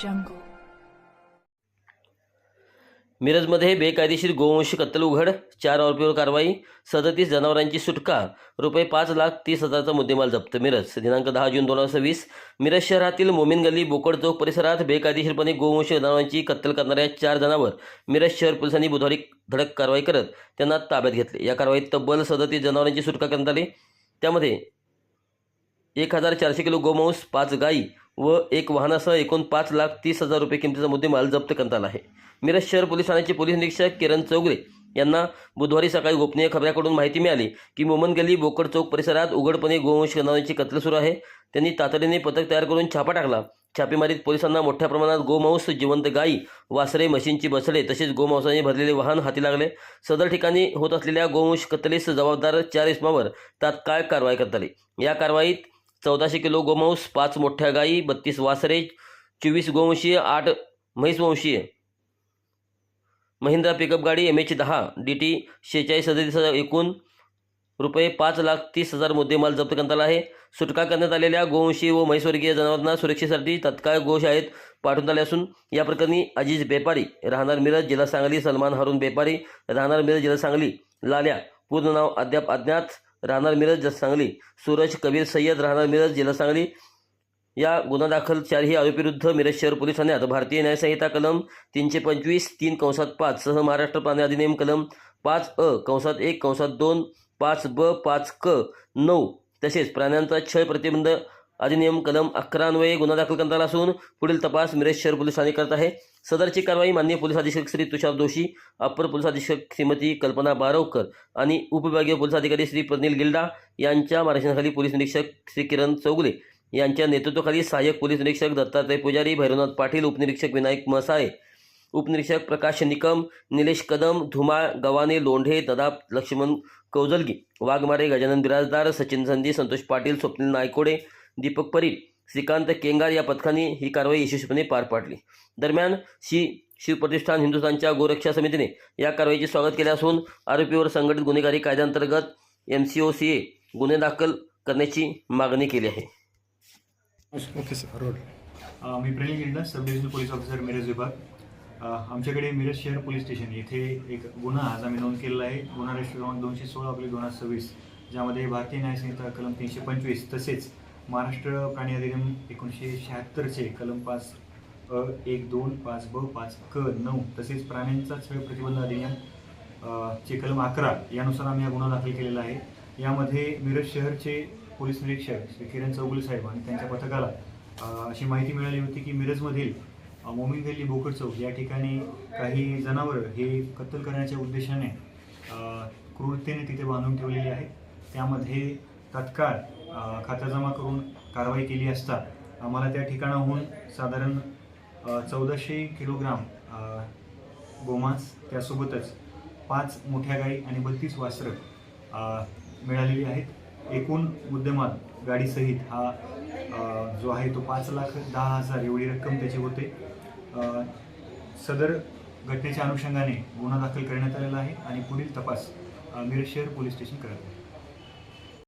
jungle. मिरजमध्ये बेकायदेशीर गोवंश कत्तल उघड, 4 आरोपीवर कारवाई, 37 जनावरांची सुटका, रुपये 5,30,000चा मुद्देमाल जप्त. मिरज दिनांक 10 जून 2020 मिरज शहरातील मोमीन गल्ली बोकड चौक परिसरात बेकायदेशीरपणे गोवंश जनावरांची कत्तल करणाऱ्या 4 जणांवर मिरज शहर पोलिसांनी बुधवारी धडक कारवाई करत त्यांना ताब्यात घेतले. या कारवाईत तब्बल 37 जनावरांची सुटका करण्यात आली. त्यामध्ये 1,400 किलो गोमांस, 5 गायी व एक वाहनासह एकूण 5,30,000 रुपये किमतीचा मुद्देमाल जप्त करण्यात आला आहे. मिरज शहर पोलीस ठाण्याचे पोलीस निरीक्षक किरण चौगुले यांना बुधवारी सकाळी गोपनीय खबऱ्याकडून माहिती मिळाली की मोमन गल्ली बोकड चौक परिसरात उघडपणे गोवंश जनावरांची कत्तल सुरू आहे. त्यांनी तातडीने पथक तयार करून छापा टाकला. छापेमारीत पोलिसांना मोठ्या प्रमाणात गोमांस, जिवंत गायी, वासरे, म्हशींची बछडे तसेच गोमांसाने भरलेले वाहन हाती लागले. सदर ठिकाणी होत असलेल्या गोवंश कत्तलीस जबाबदार 4 इसमावर तात्काळ कारवाई करण्यात आली. या कारवाईत 1400 किलो गोमांस, 5 मोठ्या गायी, 32 वासरे, 24 गोवंशीय, 8 म्हैसवंशीय, महिंद्रा पिकअप गाडी MH10 DT 4637 एकूण रुपये 5,30,000 मुद्देमाल जप्त करण्यात आला आहे. सुटका करण्यात आलेल्या गोवंशी व म्हैसवर्गीय जनावरांना सुरक्षेसाठी तत्काळ गोशाळेत पाठवण्यात आले असून या प्रकरणी अजीज बेपारी राहणार मिरज जिल्हा सांगली, सलमान हारून बेपारी राहणार मिरज जिल्हा सांगली, लाल्या पूर्ण नाव अद्याप अज्ञात राहणार मिरज सांगली, सूरज कबीर सय्यद राहणार मिरज जिल्हा सांगली या गुन्हा दाखल 4ही आरोपीविरुद्ध मिरज शहर पोलीस ठाण्यात भारतीय न्यायसंहिता कलम 325 3/5 सह महाराष्ट्र प्राणी अधिनियम कलम 5(1)(2) 5(ब) 5(क) 9 तसेच प्राण्यांचा छळ प्रतिबंध अधिनियम कलम 11 अन्वये गुन्हा दाखल करण्यात आला असून पुढील तपास मिरज शहर पोलीस ठाणे करत आहे. सदरची कारवाई माननीय पोलीस अधीक्षक श्री तुषार जोशी, अप्पर पोलीस अधीक्षक श्रीमती कल्पना बारवकर आणि उपविभागीय पोलीस अधिकारी श्री प्रनिल गिल्डा यांच्या मार्गदर्शनाखाली पोलीस निरीक्षक श्री किरण चौगुले यांच्या नेतृत्वाखाली सहाय्यक पोलीस निरीक्षक दत्तात्रय पुजारी, भैरवनाथ पाटील, उपनिरीक्षक विनायक मसाळे, उपनिरीक्षक प्रकाश निकम, निलेश कदम, धुमाळ, गव्हाणे, लोंढे, नदाब, लक्ष्मण कौजलगी, वाघमारे, गजानन बिराजदार, सचिन संधी, संतोष पाटील, स्वप्नील नायकोडे, दीपक परीट, श्रीकांत केंगार या पथकांनी ही कारवाई यशस्वीपणे पार पाडली. दरम्यान शिवप्रतिष्ठान हिंदुस्थानच्या गोरक्षा समितीने या कारवाईचे स्वागत केले असून आरोपीवर संघटित गुन्हेगारी कायद्याअंतर्गत MCOCA गुन्हे दाखल करण्याची मागणी केली आहे. Okay sir. मी Pranil Gilda, sub divisional police officer Miraj विभाग. आमच्याकडे मिरज शहर पोलीस स्टेशन येथे एक गुन्हा आज आम्ही नोंद केलेला आहे. गुन्हा रजिस्टर क्रमांक 216/2026 ज्यामध्ये भारतीय न्यायसंहिता कलम 325 तसेच महाराष्ट्र प्राणी अधिनियम 1976चे कलम 5(1)(2) 5(ब) 5(क) 9 तसेच प्राण्यांचा छळ प्रतिबंध अधिनियम चे कलम 11 यानुसार आम्ही हा गुन्हा दाखल केलेला आहे. यामध्ये मिरज शहरचे पोलीस निरीक्षक श्री किरण चौगुले साहेब आणि त्यांच्या पथकाला अशी माहिती मिळाली होती की मिरजमधील मोमीन गल्ली बोकड चौक या ठिकाणी काही जनावरं हे कत्तल करण्याच्या उद्देशाने क्रूरतेने तिथे बांधून ठेवलेली आहेत. त्यामध्ये तात्काळ खातरजमा करून कारवाई केली असता आम्हाला त्या ठिकाणाहून साधारण 1400 किलोग्राम गोमांस, त्यासोबतच 5 मोठ्या गाई आणि 32 वासरं मिळालेली आहेत. एकूण मुद्देमाल गाडीसहित हा जो आहे तो 5,10,000 एवढी रक्कम त्याची होते. सदर घटनेच्या अनुषंगाने गुन्हा दाखल करण्यात आलेला आहे आणि पुढील तपास मिरज शहर पोलीस स्टेशन करत आहे.